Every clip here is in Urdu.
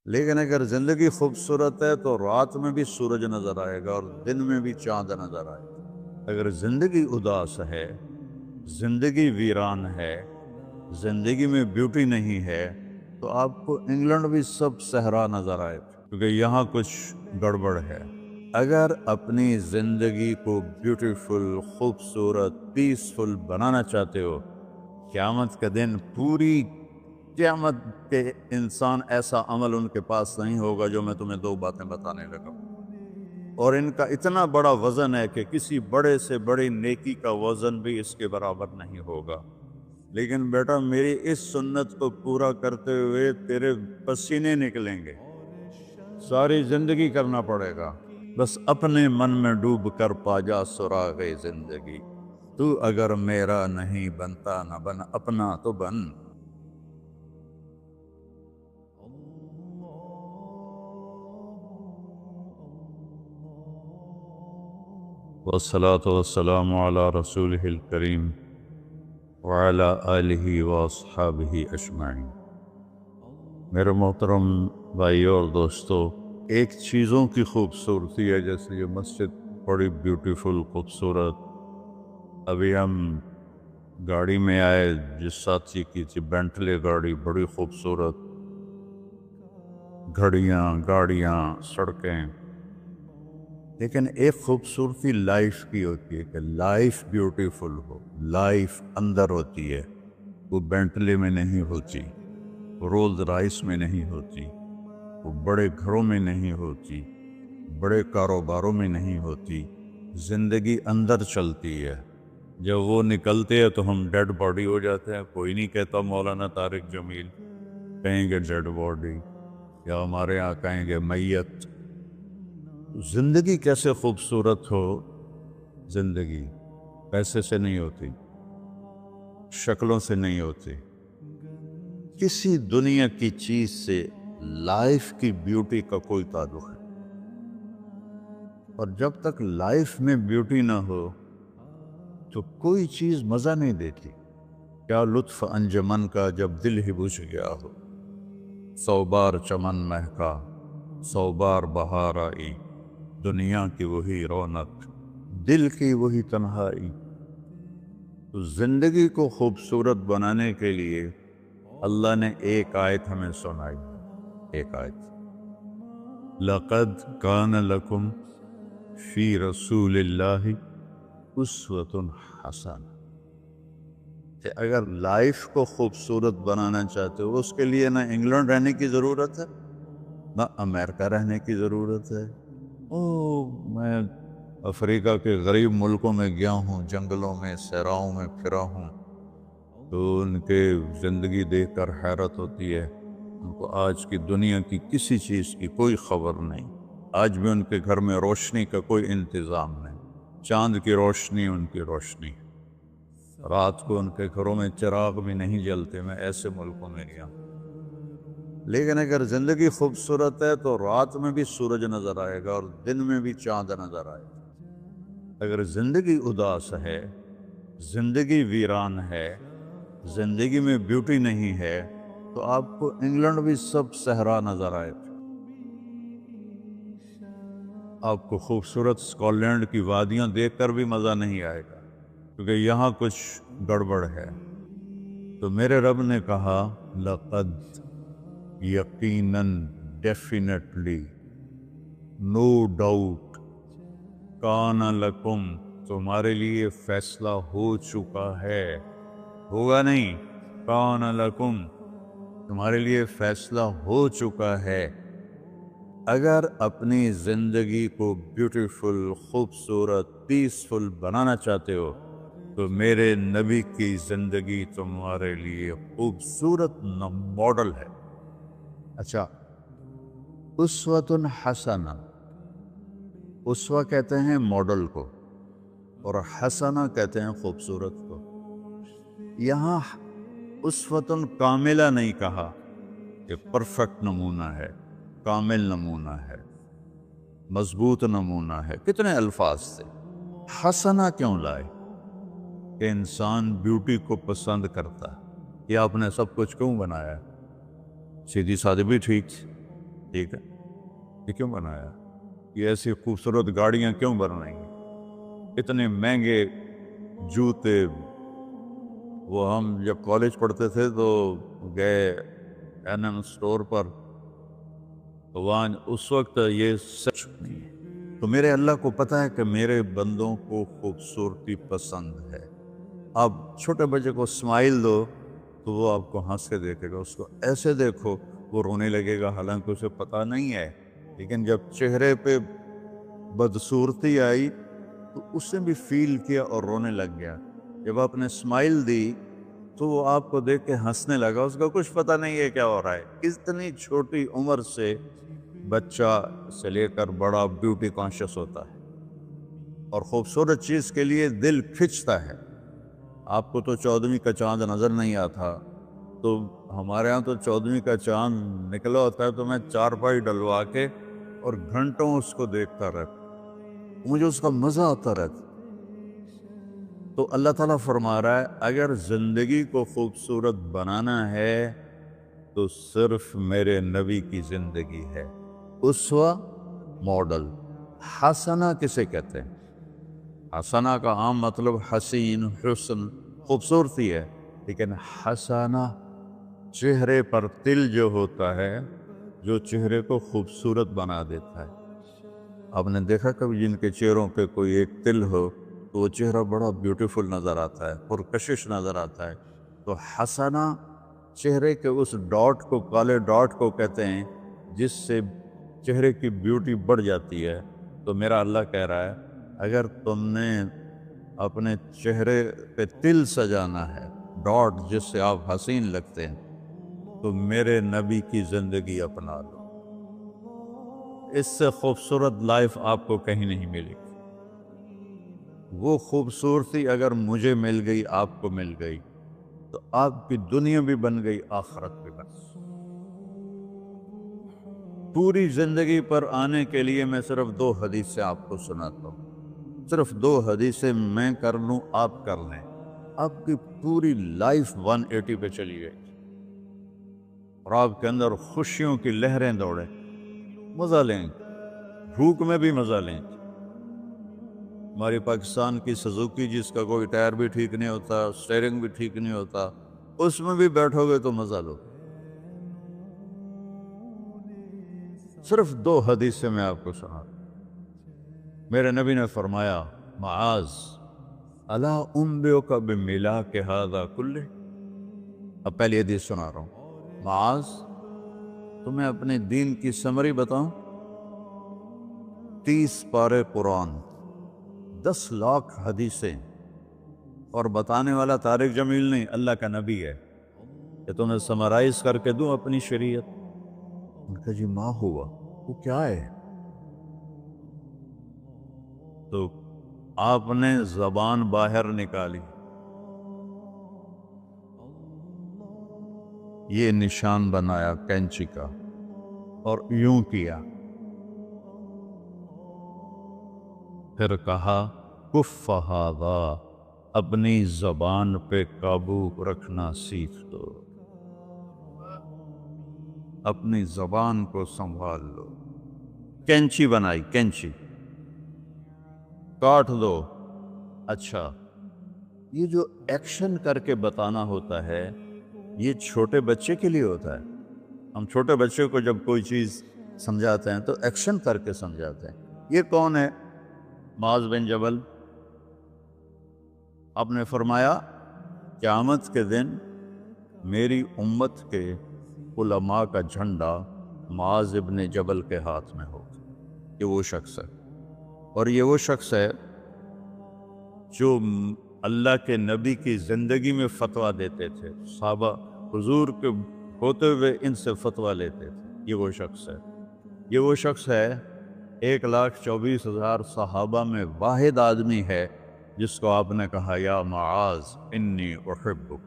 لیکن اگر زندگی خوبصورت ہے تو رات میں بھی سورج نظر آئے گا اور دن میں بھی چاند نظر آئے گا۔ اگر زندگی اداس ہے، زندگی ویران ہے، زندگی میں بیوٹی نہیں ہے، تو آپ کو انگلینڈ بھی سب صحرا نظر آئے گا، کیونکہ یہاں کچھ گڑبڑ ہے۔ اگر اپنی زندگی کو بیوٹیفل، خوبصورت، پیسفل بنانا چاہتے ہو، قیامت کا دن پوری قیامت کے انسان ایسا عمل ان کے پاس نہیں ہوگا جو میں تمہیں دو باتیں بتانے لگا ہوں، اور ان کا اتنا بڑا وزن ہے کہ کسی بڑے سے بڑی نیکی کا وزن بھی اس کے برابر نہیں ہوگا۔ لیکن بیٹا میری اس سنت کو پورا کرتے ہوئے تیرے پسینے نکلیں گے، ساری زندگی کرنا پڑے گا، بس اپنے من میں ڈوب کر پا جا سراغ زندگی، تو اگر میرا نہیں بنتا نہ بن اپنا تو بن۔ والصلاة والسلام على رسوله الكريم وعلى آلہ واصحابہ اجمعین۔ میرے محترم بھائیو اور دوستو، ایک چیزوں کی خوبصورتی ہے، جیسے یہ مسجد بڑی بیوٹیفل خوبصورت۔ ابھی ہم گاڑی میں آئے، جس ساتھی کی تھی بینٹلے گاڑی، بڑی خوبصورت، گھڑیاں، گاڑیاں، سڑکیں۔ لیکن ایک خوبصورتی لائف کی ہوتی ہے کہ لائف بیوٹیفل ہو، لائف اندر ہوتی ہے، وہ بینٹلے میں نہیں ہوتی، رولز رائس میں نہیں ہوتی، وہ بڑے گھروں میں نہیں ہوتی، بڑے کاروباروں میں نہیں ہوتی۔ زندگی اندر چلتی ہے۔ جب وہ نکلتے ہیں تو ہم ڈیڈ باڈی ہو جاتے ہیں۔ کوئی نہیں کہتا مولانا طارق جمیل، کہیں گے ڈیڈ باڈی، یا ہمارے یہاں کہیں گے میت۔ زندگی کیسے خوبصورت ہو؟ زندگی پیسے سے نہیں ہوتی، شکلوں سے نہیں ہوتی، کسی دنیا کی چیز سے لائف کی بیوٹی کا کوئی تعلق ہے۔ اور جب تک لائف میں بیوٹی نہ ہو تو کوئی چیز مزہ نہیں دیتی۔ کیا لطف انجمن کا جب دل ہی بجھ گیا ہو، 100 بار چمن مہکا، 100 بار بہار آئی، دنیا کی وہی رونق، دل کی وہی تنہائی۔ تو زندگی کو خوبصورت بنانے کے لیے اللہ نے ایک آیت ہمیں سنائی، ایک آیت، لَقَدْ كَانَ لَكُمْ فِي رَسُولِ اللَّهِ أُسْوَةٌ حَسَنَةٌ۔ کہ اگر لائف کو خوبصورت بنانا چاہتے ہو، اس کے لیے نہ انگلینڈ رہنے کی ضرورت ہے، نہ امریکہ رہنے کی ضرورت ہے۔ میں افریقہ کے غریب ملکوں میں گیا ہوں، جنگلوں میں، صحراؤں میں پھرا ہوں، تو ان کے زندگی دیکھ کر حیرت ہوتی ہے۔ ان کو آج کی دنیا کی کسی چیز کی کوئی خبر نہیں۔ آج بھی ان کے گھر میں روشنی کا کوئی انتظام نہیں، چاند کی روشنی ان کی روشنی، رات کو ان کے گھروں میں چراغ بھی نہیں جلتے۔ میں ایسے ملکوں میں گیا ہوں۔ لیکن اگر زندگی خوبصورت ہے تو رات میں بھی سورج نظر آئے گا اور دن میں بھی چاند نظر آئے گا۔ اگر زندگی اداس ہے، زندگی ویران ہے، زندگی میں بیوٹی نہیں ہے، تو آپ کو انگلینڈ بھی سب صحرا نظر آئے گا۔ آپ کو خوبصورت اسکاٹ لینڈ کی وادیاں دیکھ کر بھی مزہ نہیں آئے گا، کیونکہ یہاں کچھ گڑبڑ ہے۔ تو میرے رب نے کہا، لقد، یقیناً، ڈیفینیٹلی، نو ڈاؤٹ، کان لکم، تمہارے لیے فیصلہ ہو چکا ہے، ہوگا نہیں، کان لکم، تمہارے لیے فیصلہ ہو چکا ہے۔ اگر اپنی زندگی کو بیوٹیفل، خوبصورت، پیسفل بنانا چاہتے ہو تو میرے نبی کی زندگی تمہارے لیے خوبصورت ماڈل ہے۔ اچھا، اسوۃ حسنہ، اسوہ کہتے ہیں ماڈل کو، اور حسنہ کہتے ہیں خوبصورت کو۔ یہاں اسوۃ کاملہ نہیں کہا کہ پرفیکٹ نمونہ ہے، کامل نمونہ ہے، مضبوط نمونہ ہے، کتنے الفاظ سے۔ حسنہ کیوں لائے؟ کہ انسان بیوٹی کو پسند کرتا ہے۔ یہ آپ نے سب کچھ کیوں بنایا ہے؟ سیدھی سادی بھی ٹھیک، ٹھیک ہے، یہ کیوں بنایا؟ یہ ایسی خوبصورت گاڑیاں کیوں بنائیں گے؟ اتنے مہنگے جوتے، وہ ہم جب کالج پڑھتے تھے تو گئے این ایم اسٹور پر، تو وہاں اس وقت یہ سچ نہیں ہے۔ تو میرے اللہ کو پتہ ہے کہ میرے بندوں کو خوبصورتی پسند ہے۔ آپ چھوٹے بچے کو اسمائل دو تو وہ آپ کو ہنس کے دیکھے گا، اس کو ایسے دیکھو وہ رونے لگے گا، حالانکہ اسے پتہ نہیں ہے، لیکن جب چہرے پہ بدصورتی آئی تو اس نے بھی فیل کیا اور رونے لگ گیا۔ جب آپ نے اسمائل دی تو وہ آپ کو دیکھ کے ہنسنے لگا، اس کو کچھ پتہ نہیں ہے کیا ہو رہا ہے۔ اتنی چھوٹی عمر سے بچہ سے لے کر بڑا بیوٹی کانشیس ہوتا ہے اور خوبصورت چیز کے لیے دل کھنچتا ہے۔ آپ کو تو 14ویں کا چاند نظر نہیں آتا، تو ہمارے ہاں تو 14ویں کا چاند نکلا ہوتا ہے تو میں چارپائی ڈلوا کے اور گھنٹوں اس کو دیکھتا رہتا، مجھے اس کا مزہ آتا رہتا۔ تو اللہ تعالیٰ فرما رہا ہے اگر زندگی کو خوبصورت بنانا ہے تو صرف میرے نبی کی زندگی ہے۔ اسوہ، ماڈل۔ حسنہ کسے کہتے ہیں؟ حسنہ کا عام مطلب حسین، حسن، خوبصورتی ہے، لیکن حسنہ چہرے پر تل جو ہوتا ہے، جو چہرے کو خوبصورت بنا دیتا ہے۔ آپ نے دیکھا کبھی جن کے چہروں پہ کوئی ایک تل ہو تو وہ چہرہ بڑا بیوٹیفل نظر آتا ہے، پرکشش نظر آتا ہے۔ تو حسنہ چہرے کے اس ڈاٹ کو، کالے ڈاٹ کو کہتے ہیں جس سے چہرے کی بیوٹی بڑھ جاتی ہے۔ تو میرا اللہ کہہ رہا ہے اگر تم نے اپنے چہرے پہ تل سجانا ہے، ڈاٹ جس سے آپ حسین لگتے ہیں، تو میرے نبی کی زندگی اپنا لو۔ اس سے خوبصورت لائف آپ کو کہیں نہیں ملے گی۔ وہ خوبصورتی اگر مجھے مل گئی، آپ کو مل گئی، تو آپ کی دنیا بھی بن گئی، آخرت بھی بن گئی۔ پوری زندگی پر آنے کے لیے میں صرف 2 حدیثیں آپ کو سناتا ہوں، صرف 2 حدیثیں میں کر لوں، آپ کر لیں، آپ کی پوری لائف 180 پہ چلی گئی اور آپ کے اندر خوشیوں کی لہریں دوڑیں، مزہ لیں، بھوک میں بھی مزہ لیں۔ ہماری پاکستان کی سزوکی جس کا کوئی ٹائر بھی ٹھیک نہیں ہوتا، اسٹیئرنگ بھی ٹھیک نہیں ہوتا، اس میں بھی بیٹھو گے تو مزہ لو۔ صرف 2 حدیثیں میں آپ کو سنا۔ میرے نبی نے فرمایا معاذ الا انبئک بملاک ھذا کلہ۔ اب پہلی حدیث سنا رہا ہوں۔ معاذ تمہیں اپنے دین کی سمری بتاؤں؟ 30 پارے قرآن، 10 لاکھ حدیثیں، اور بتانے والا طارق جمیل نہیں، اللہ کا نبی ہے، کہ تمہیں سمرائز کر کے دوں اپنی شریعت؟ ان کا جی ماں ہوا، وہ کیا ہے؟ تو آپ نے زبان باہر نکالی، یہ نشان بنایا کینچی کا اور یوں کیا، پھر کہا کف ھذا، اپنی زبان پہ قابو رکھنا سیکھ دو، اپنی زبان کو سنبھال لو۔ کینچی بنائی، کینچی، کاٹ دو۔ اچھا، یہ جو ایکشن کر کے بتانا ہوتا ہے یہ چھوٹے بچے کے لیے ہوتا ہے۔ ہم چھوٹے بچے کو جب کوئی چیز سمجھاتے ہیں تو ایکشن کر کے سمجھاتے ہیں۔ یہ کون ہے؟ معاذ بن جبل۔ آپ نے فرمایا قیامت کے دن میری امت کے علماء کا جھنڈا معاذ بن جبل کے ہاتھ میں ہوگا۔ یہ وہ شخص ہے، اور یہ وہ شخص ہے جو اللہ کے نبی کی زندگی میں فتویٰ دیتے تھے، صحابہ حضور کے ہوتے ہوئے ان سے فتویٰ لیتے تھے۔ یہ وہ شخص ہے، یہ وہ شخص ہے 1,24,000 صحابہ میں واحد آدمی ہے جس کو آپ نے کہا یا معاذ انی احبک،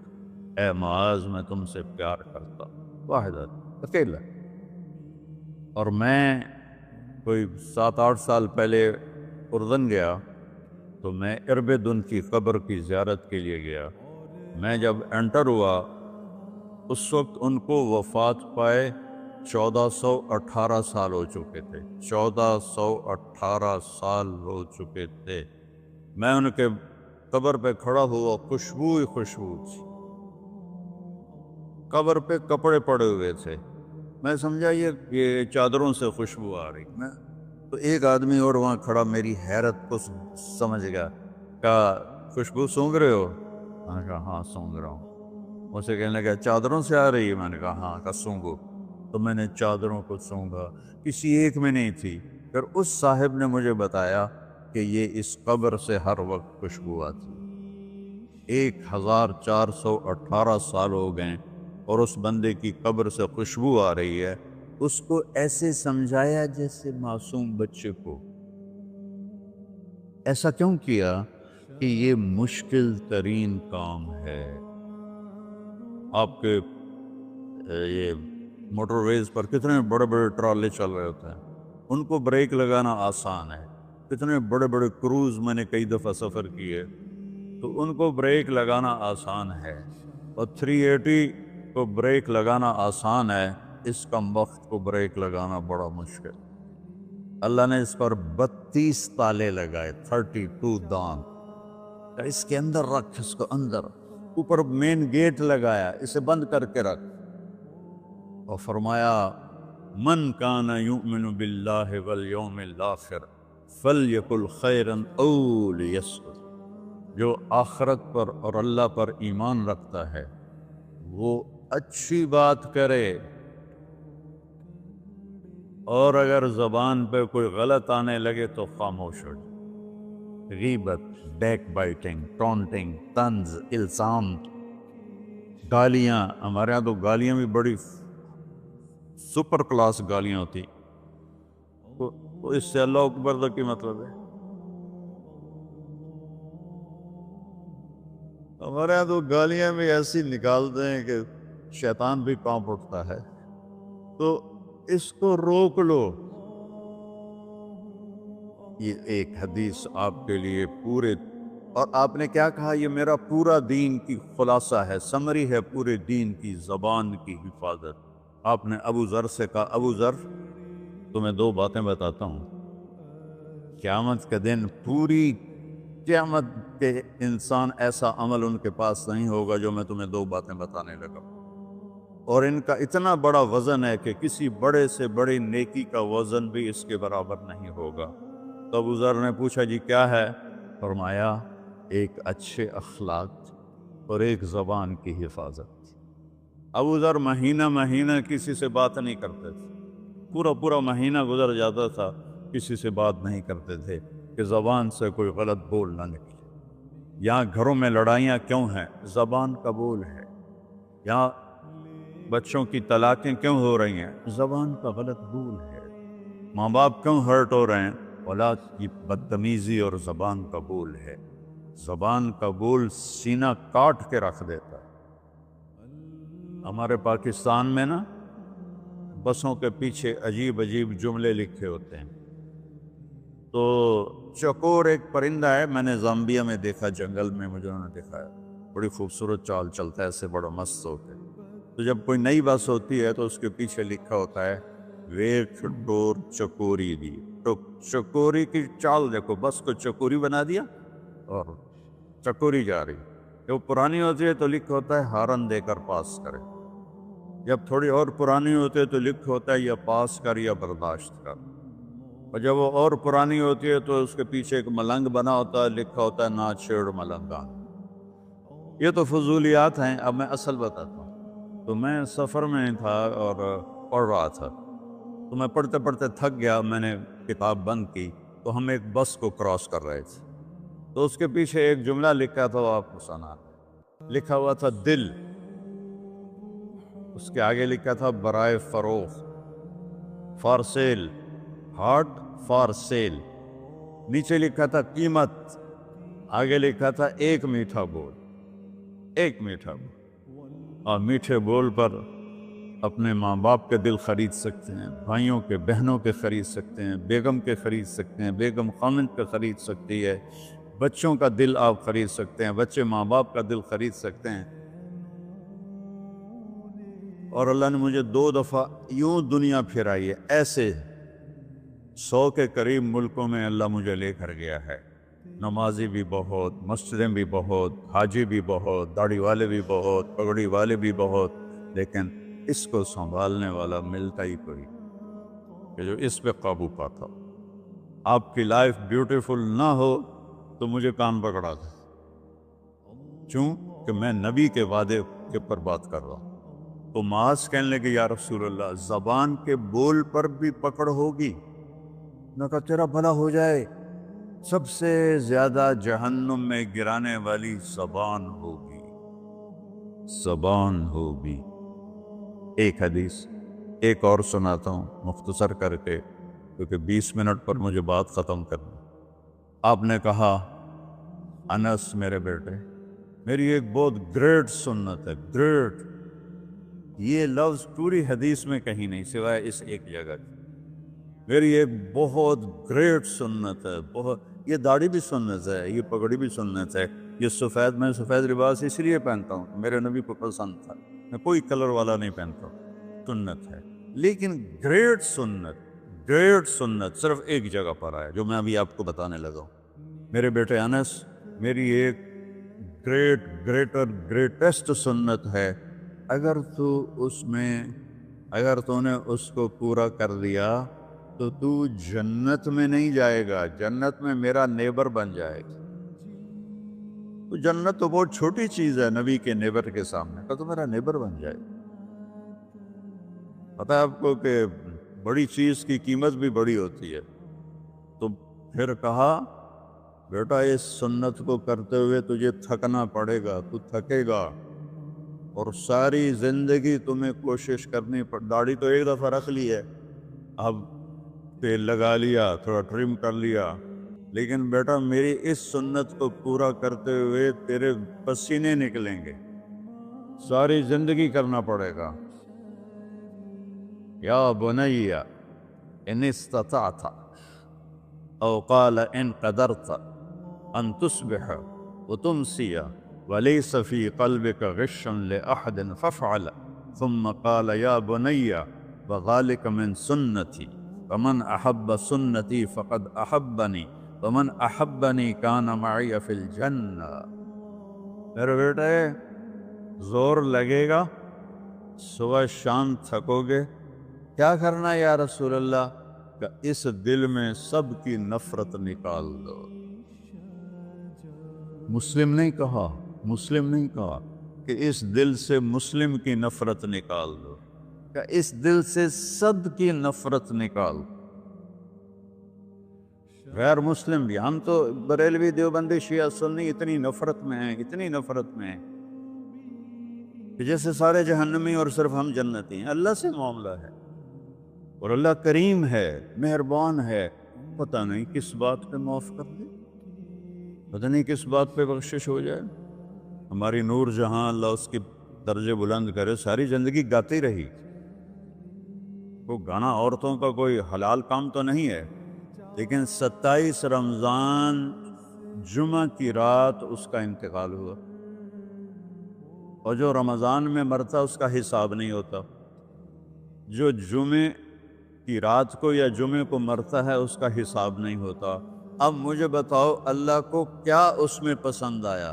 اے معاذ میں تم سے پیار کرتا ہوں۔ واحد آدمی، اکیلا۔ اور میں کوئی 7-8 سال پہلے اردن گیا تو میں اربدن کی قبر کی زیارت کے لیے گیا۔ میں جب انٹر ہوا اس وقت ان کو وفات پائے 1418 سال ہو چکے تھے، 1418 سال ہو چکے تھے۔ میں ان کے قبر پہ کھڑا ہوا، خوشبو ہی خوشبو تھی، قبر پہ کپڑے پڑے ہوئے تھے۔ میں سمجھا یہ چادروں سے خوشبو آ رہی۔ میں تو ایک آدمی اور وہاں کھڑا میری حیرت کو سمجھ گیا، کہا خوشبو سونگھ رہے ہو؟ میں نے کہا ہاں سونگھ رہا ہوں۔ مجھے کہنے لگا چادروں سے آ رہی ہے؟ میں نے کہا ہاں۔ کہا سونگو۔ تو میں نے چادروں کو سونگا، کسی ایک میں نہیں تھی۔ پھر اس صاحب نے مجھے بتایا کہ یہ اس قبر سے ہر وقت خوشبو آتی، 1418 سال ہو گئے اور اس بندے کی قبر سے خوشبو آ رہی ہے۔ اس کو ایسے سمجھایا جیسے معصوم بچے کو۔ ایسا کیوں کیا؟ کہ یہ مشکل ترین کام ہے۔ آپ کے یہ موٹر ویز پر کتنے بڑے بڑے ٹرالے چل رہے ہوتے ہیں، ان کو بریک لگانا آسان ہے۔ کتنے بڑے بڑے کروز میں نے کئی دفعہ سفر کیے، تو ان کو بریک لگانا آسان ہے، اور 380 کو بریک لگانا آسان ہے، اس کم وقت کو بریک لگانا بڑا مشکل۔ اللہ نے اس پر 32 تالے لگائے، 32 دان، اس کے اندر رکھ، اس کو اندر، اوپر مین گیٹ لگایا، اسے بند کر کے رکھ، اور فرمایا من کان یؤمن باللہ والیوم الآخر فلیقل خیرا او لیصمت۔ جو آخرت پر اور اللہ پر ایمان رکھتا ہے وہ اچھی بات کرے، اور اگر زبان پہ کوئی غلط آنے لگے تو خاموش ہو جائے۔ غیبت، بیک بائٹنگ، ٹونٹنگ، طنز، الزام، گالیاں۔ ہمارے ہاں تو گالیاں بھی بڑی سپر کلاس گالیاں ہوتی، تو اس سے اللہ اکبر کا کی مطلب ہے؟ ہمارے یہاں تو گالیاں بھی ایسی نکالتے ہیں کہ شیطان بھی کانپ اٹھتا ہے۔ تو اس کو روک لو۔ یہ ایک حدیث آپ کے لیے پورے، اور آپ نے کیا کہا؟ یہ میرا پورا دین کی خلاصہ ہے، سمری ہے پورے دین کی، زبان کی حفاظت۔ آپ نے ابو ذر سے کہا ابو ذر تمہیں 2 باتیں بتاتا ہوں، قیامت کے دن پوری قیامت کے انسان ایسا عمل ان کے پاس نہیں ہوگا جو میں تمہیں 2 باتیں بتانے لگا، اور ان کا اتنا بڑا وزن ہے کہ کسی بڑے سے بڑی نیکی کا وزن بھی اس کے برابر نہیں ہوگا۔ تو ابو ذر نے پوچھا جی کیا ہے؟ فرمایا ایک اچھے اخلاق اور ایک زبان کی حفاظت۔ ابو ذر مہینہ مہینہ کسی سے بات نہیں کرتے تھے، پورا پورا مہینہ گزر جاتا تھا کسی سے بات نہیں کرتے تھے کہ زبان سے کوئی غلط بول نہ نکلے۔ یہاں گھروں میں لڑائیاں کیوں ہیں؟ زبان کا بول ہے۔ یہاں بچوں کی طلاقیں کیوں ہو رہی ہیں؟ زبان کا غلط بول ہے۔ ماں باپ کیوں ہرٹ ہو رہے ہیں؟ اولاد کی بدتمیزی اور زبان کا بول ہے۔ زبان کا بول سینہ کاٹ کے رکھ دیتا ہے۔ ہمارے پاکستان میں نا بسوں کے پیچھے عجیب عجیب جملے لکھے ہوتے ہیں۔ تو چکور ایک پرندہ ہے، میں نے زامبیا میں دیکھا، جنگل میں مجھے انہوں نے دکھایا، بڑی خوبصورت چال چلتا ہے ایسے، بڑا مست ہو کے۔ تو جب کوئی نئی بس ہوتی ہے تو اس کے پیچھے لکھا ہوتا ہے ویک ڈور چکوری دی۔ تو چکوری کی چال دیکھو، بس کو چکوری بنا دیا اور چکوری جا رہی۔ جب پرانی ہوتی ہے تو لکھا ہوتا ہے ہارن دے کر پاس کرے، جب تھوڑی اور پرانی ہوتی ہے تو لکھا ہوتا ہے یا پاس کر یا برداشت کر، اور جب وہ اور پرانی ہوتی ہے تو اس کے پیچھے ایک ملنگ بنا ہوتا ہے، لکھا ہوتا ہے نا چھیڑ ملنگان۔ یہ تو فضولیات ہیں۔ اب میں اصل بتاتا ہوں۔ تو میں سفر میں تھا اور پڑھ رہا تھا، تو میں پڑھتے پڑھتے تھک گیا، میں نے کتاب بند کی، تو ہم ایک بس کو کراس کر رہے تھے، تو اس کے پیچھے ایک جملہ لکھا تھا، وہ آپ کو سنا، لکھا ہوا تھا دل، اس کے آگے لکھا تھا برائے فروخت، for sale, heart for sale, نیچے لکھا تھا قیمت، آگے لکھا تھا ایک میٹھا بول، ایک میٹھا بول۔ اور میٹھے بول پر اپنے ماں باپ کے دل خرید سکتے ہیں، بھائیوں کے، بہنوں کے خرید سکتے ہیں، بیگم کے خرید سکتے ہیں، بیگم خامند کا خرید سکتی ہے، بچوں کا دل آپ خرید سکتے ہیں، بچے ماں باپ کا دل خرید سکتے ہیں۔ اور اللہ نے مجھے 2 دفعہ یوں دنیا پھرائی ہے، ایسے 100 کے قریب ملکوں میں اللہ مجھے لے کر گیا ہے، نمازی بھی بہت، مسجدیں بھی بہت، حاجی بھی بہت، داڑھی والے بھی بہت، پگڑی والے بھی بہت، لیکن اس کو سنبھالنے والا ملتا ہی کوئی کہ جو اس پہ قابو پاتا ہو۔ آپ کی لائف بیوٹیفل نہ ہو تو مجھے کان پکڑا دے، کیوں کہ میں نبی کے وعدے کے پر بات کر رہا ہوں۔ تو معاذ کہنے لگے یا رسول اللہ زبان کے بول پر بھی پکڑ ہوگی؟ میں کہا تیرا بھلا ہو جائے، سب سے زیادہ جہنم میں گرانے والی زبان ہوگی، زبان ہوگی۔ ایک حدیث ایک اور سناتا ہوں مختصر کر کے، کیونکہ 20 منٹ پر مجھے بات ختم کرنی۔ آپ نے کہا انس میرے بیٹے، میری ایک بہت گریٹ سنت ہے، گریٹ، یہ لفظ پوری حدیث میں کہیں نہیں سوائے اس ایک جگہ کی۔ میری ایک بہت گریٹ سنت ہے، بہت، یہ داڑھی بھی سنت ہے، یہ پگڑی بھی سنت ہے، یہ سفید، میں سفید لباس اس لیے پہنتا ہوں میرے نبی کو پسند تھا، میں کوئی کلر والا نہیں پہنتا ہوں، سنت ہے۔ لیکن گریٹ سنت، گریٹ سنت صرف ایک جگہ پر آیا جو میں ابھی آپ کو بتانے لگا ہوں۔ میرے بیٹے انس، میری ایک گریٹ، گریٹر، گریٹسٹ سنت ہے، اگر تو نے اس کو پورا کر دیا تو تو جنت میں نہیں جائے گا، جنت میں میرا نیبر بن جائے گا۔ تو جنت تو بہت چھوٹی چیز ہے نبی کے نیبر کے سامنے، تو میرا نیبر بن جائے گا۔ پتہ ہے آپ کو کہ بڑی چیز کی قیمت بھی بڑی ہوتی ہے۔ تو پھر کہا بیٹا اس سنت کو کرتے ہوئے تجھے تھکنا پڑے گا، تو تھکے گا، اور ساری زندگی تمہیں کوشش کرنی داڑھی تو ایک دفعہ رکھ لی ہے، اب تیل لگا لیا، تھوڑا ٹرم کر لیا، لیکن بیٹا میری اس سنت کو پورا کرتے ہوئے تیرے پسینے نکلیں گے، ساری زندگی کرنا پڑے گا۔ یا بنی ان استطعت او قال ان قدرت ان تصبح وتمسی وليس في قلبك غش لأحد فافعل، ثم قال يا بني وذلك من سنتي فمن أحب سنتي فقد أحبني ومن أحبني كان معي في الجنة۔ میرے بیٹے زور لگے گا، صبح شام تھکو گے، کیا کرنا یا رسول اللہ؟ کہ اس دل میں سب کی نفرت نکال دو۔ مسلم نہیں کہا، مسلم نہیں کہا، کہ اس دل سے مسلم کی نفرت نکال دو، کہ اس دل سے سب کی نفرت نکال دو، غیر مسلم بھی۔ ہم تو بریلوی، دیوبندی، شیعہ، سنی اتنی نفرت میں ہیں، اتنی نفرت میں ہیں کہ جیسے سارے جہنمی اور صرف ہم جنتی ہیں۔ اللہ سے معاملہ ہے، اور اللہ کریم ہے، مہربان ہے، پتہ نہیں کس بات پہ معاف کر دے، پتہ نہیں کس بات پہ بخشش ہو جائے۔ ہماری نور جہاں، اللہ اس کی درجے بلند کرے، ساری زندگی گاتی رہی۔ وہ گانا عورتوں کا کوئی حلال کام تو نہیں ہے، لیکن 27 رمضان جمعہ کی رات اس کا انتقال ہوا، اور جو رمضان میں مرتا اس کا حساب نہیں ہوتا، جو جمعے کی رات کو یا جمعے کو مرتا ہے اس کا حساب نہیں ہوتا۔ اب مجھے بتاؤ اللہ کو کیا اس میں پسند آیا؟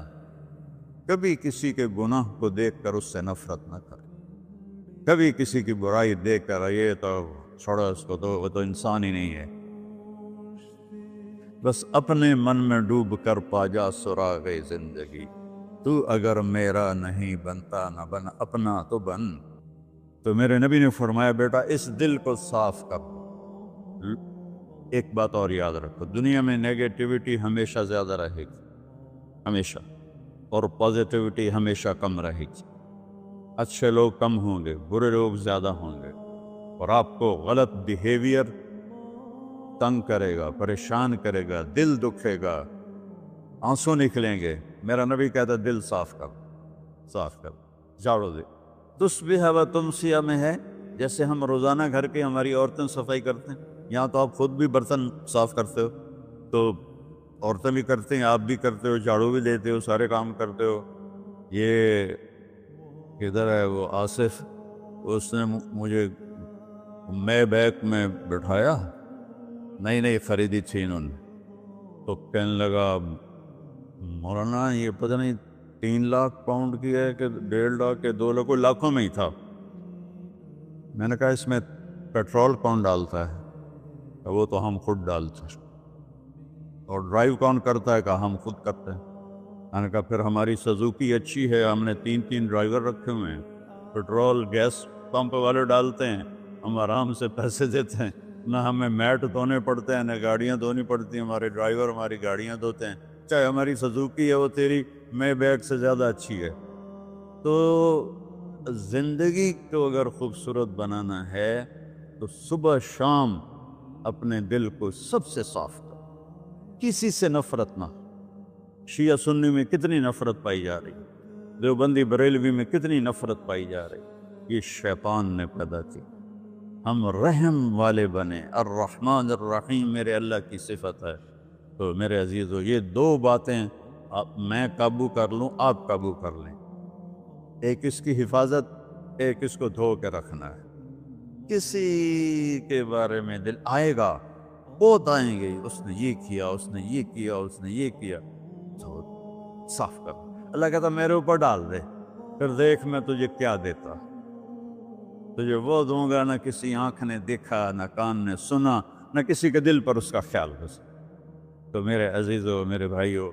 کبھی کسی کے گناہ کو دیکھ کر اس سے نفرت نہ کر، کبھی کسی کی برائی دیکھ کر یہ تو چھوڑو اس کو، تو وہ تو انسان ہی نہیں ہے۔ بس اپنے من میں ڈوب کر پا جا سراغ زندگی، تو اگر میرا نہیں بنتا نہ بن اپنا تو بن۔ تو میرے نبی نے فرمایا بیٹا اس دل کو صاف کر۔ ایک بات اور یاد رکھو، دنیا میں نیگیٹیوٹی ہمیشہ زیادہ رہے گی، ہمیشہ، اور پازیٹیوٹی ہمیشہ کم رہے گی۔ اچھے لوگ کم ہوں گے، برے لوگ زیادہ ہوں گے، اور آپ کو غلط بیہیویئر تنگ کرے گا، پریشان کرے گا، دل دکھے گا، آنسو نکلیں گے۔ میرا نبی کہتا دل صاف کر، صاف کر، جھاڑو دے۔ تصبح و تمسیہ میں ہے، جیسے ہم روزانہ گھر کے ہماری عورتیں صفائی کرتے ہیں، یہاں تو آپ خود بھی برتن صاف کرتے ہو، تو عورتیں بھی کرتے ہیں، آپ بھی کرتے ہو، جھاڑو بھی دیتے ہو، سارے کام کرتے ہو۔ یہ کدھر ہے وہ آصف؟ اس نے مجھے میں بیک میں بٹھایا، نئی نئی خریدی تھی انہوں نے، تو کہنے لگا مولانا یہ پتہ نہیں 3 لاکھ پاؤنڈ کی ہے کہ 1.5 لاکھ کہ 2 لاکھ، کوئی لاکھوں میں ہی تھا۔ میں نے کہا اس میں پیٹرول کون ڈالتا ہے؟ وہ تو ہم خود ڈالتے ہیں۔ اور ڈرائیو کون کرتا ہے؟ کہا ہم خود کرتے ہیں۔ میں نے کہا پھر ہماری سزوکی اچھی ہے، ہم نے 3 ڈرائیور رکھے ہوئے ہیں، پیٹرول گیس پمپ والے ڈالتے ہیں، ہم آرام سے پیسے دیتے ہیں، نہ ہمیں میٹ دھونے پڑتے ہیں، نہ گاڑیاں دھونی پڑتی ہیں، ہمارے ڈرائیور ہماری گاڑیاں دھوتے ہیں، چاہے ہماری سزوکی ہے وہ تیری میں بیگ سے زیادہ اچھی ہے۔ تو زندگی کو اگر خوبصورت بنانا ہے تو صبح شام اپنے دل کو سب سے صاف کرو، کسی سے نفرت نہ۔ شیعہ سنی میں کتنی نفرت پائی جا رہی، دیوبندی بریلوی میں کتنی نفرت پائی جا رہی، یہ شیطان نے پیدا کی۔ ہم رحم والے بنے، الرحمن الرحیم میرے اللہ کی صفت ہے۔ تو میرے عزیزو یہ 2 باتیں میں قابو کر لوں، آپ قابو کر لیں، ایک اس کی حفاظت، ایک اس کو دھو کے رکھنا ہے۔ کسی کے بارے میں دل آئے گا، بہت آئیں گے، اس نے یہ کیا، اس نے یہ کیا، اس نے یہ کیا، تو صاف کر۔ اللہ کہتا میرے اوپر ڈال دے، پھر دیکھ میں تجھے کیا دیتا، تجھے وہ دوں گا نہ کسی آنکھ نے دیکھا، نہ کان نے سنا، نہ کسی کے دل پر اس کا خیال بس۔ تو میرے عزیزو، میرے بھائیو،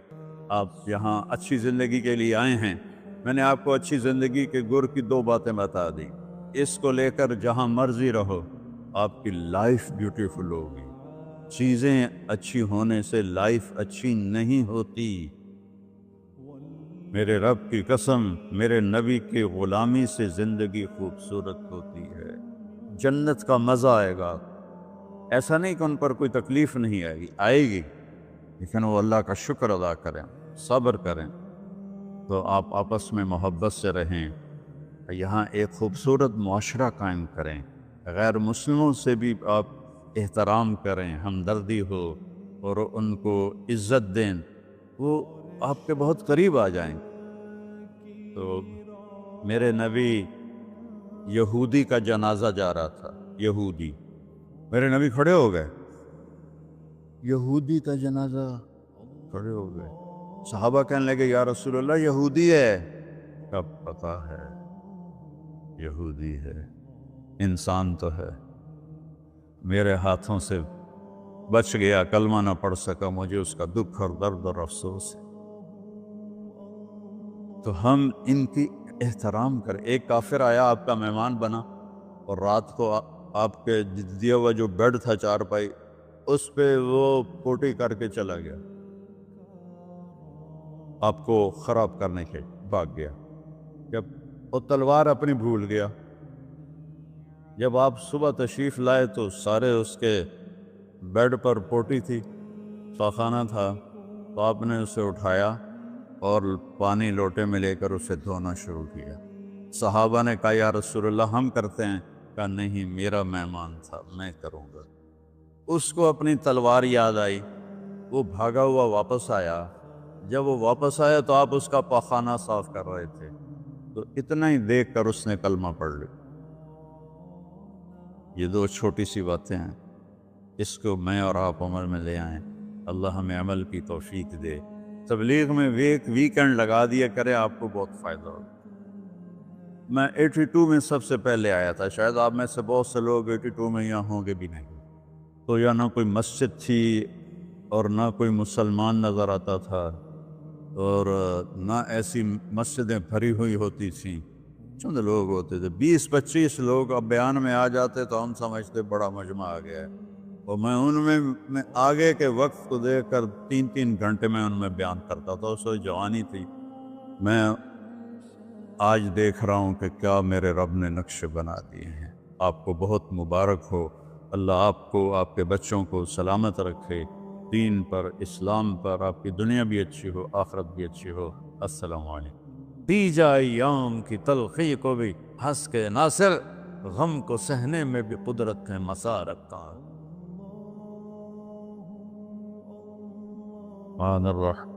آپ یہاں اچھی زندگی کے لیے آئے ہیں۔ میں نے آپ کو اچھی زندگی کے گر کی 2 باتیں بتا دی، اس کو لے کر جہاں مرضی رہو، آپ کی لائف بیوٹیفل ہوگی۔ چیزیں اچھی ہونے سے لائف اچھی نہیں ہوتی۔ میرے رب کی قسم، میرے نبی کی غلامی سے زندگی خوبصورت ہوتی ہے، جنت کا مزہ آئے گا۔ ایسا نہیں کہ ان پر کوئی تکلیف نہیں آئے گی، آئے گی، لیکن وہ اللہ کا شکر ادا کریں، صبر کریں۔ تو آپ آپس میں محبت سے رہیں، یہاں ایک خوبصورت معاشرہ قائم کریں، غیر مسلموں سے بھی آپ احترام کریں، ہمدردی ہو اور ان کو عزت دیں، وہ آپ کے بہت قریب آ جائیں۔ تو میرے نبی یہودی کا جنازہ جا رہا تھا، یہودی، میرے نبی کھڑے ہو گئے، یہودی کا جنازہ، کھڑے ہو گئے۔ صحابہ کہنے لگے یا رسول اللہ یہودی ہے، کب پتا ہے یہودی ہے، انسان تو ہے، میرے ہاتھوں سے بچ گیا، کلمہ نہ پڑھ سکا، مجھے اس کا دکھ اور درد اور افسوس ہے۔ تو ہم ان کی احترام کریں۔ ایک کافر آیا، آپ کا مہمان بنا، اور رات کو آپ کے دیا ہوا جو بیڈ تھا چارپائی، اس پہ وہ پوٹی کر کے چلا گیا، آپ کو خراب کرنے کے بھاگ گیا۔ جب وہ تلوار اپنی بھول گیا، جب آپ صبح تشریف لائے تو سارے اس کے بیڈ پر پوٹی تھی، خانہ تھا، تو آپ نے اسے اٹھایا اور پانی لوٹے میں لے کر اسے دھونا شروع کیا۔ صحابہ نے کہا یا رسول اللہ ہم کرتے ہیں، کہا نہیں میرا مہمان تھا، میں کروں گا۔ اس کو اپنی تلوار یاد آئی، وہ بھاگا ہوا واپس آیا۔ جب وہ واپس آیا تو آپ اس کا پاخانہ صاف کر رہے تھے، تو اتنا ہی دیکھ کر اس نے کلمہ پڑھ لیا۔ یہ 2 چھوٹی سی باتیں ہیں، اس کو میں اور آپ عمل میں لے آئیں، اللہ ہمیں عمل کی توفیق دے۔ تبلیغ میں ویکنڈ لگا دیا کرے، آپ کو بہت فائدہ ہوگا۔ میں 82 میں سب سے پہلے آیا تھا، شاید آپ میں سے بہت سے لوگ 82 میں یہاں ہوں گے بھی نہیں۔ تو یا نہ کوئی مسجد تھی اور نہ کوئی مسلمان نظر آتا تھا، اور نہ ایسی مسجدیں بھری ہوئی ہوتی تھیں، چند لوگ ہوتے تھے، 20-25 لوگ اب بیان میں آ جاتے تو ہم سمجھتے بڑا مجمع آ گیا ہے، اور میں ان میں آگے کے وقت کو دیکھ کر 3 گھنٹے میں ان میں بیان کرتا تھا۔ اس وقت جوانی تھی۔ میں آج دیکھ رہا ہوں کہ کیا میرے رب نے نقشے بنا دیے ہیں۔ آپ کو بہت مبارک ہو، اللہ آپ کو، آپ کے بچوں کو سلامت رکھے، دین پر، اسلام پر، آپ کی دنیا بھی اچھی ہو، آخرت بھی اچھی ہو۔ السلام علیکم۔ دی جائے ایام کی تلخی کو بھی ہنس کے ناصر، غم کو سہنے میں بھی قدرت کے مسا رکھا۔ الرحمن الرحیم۔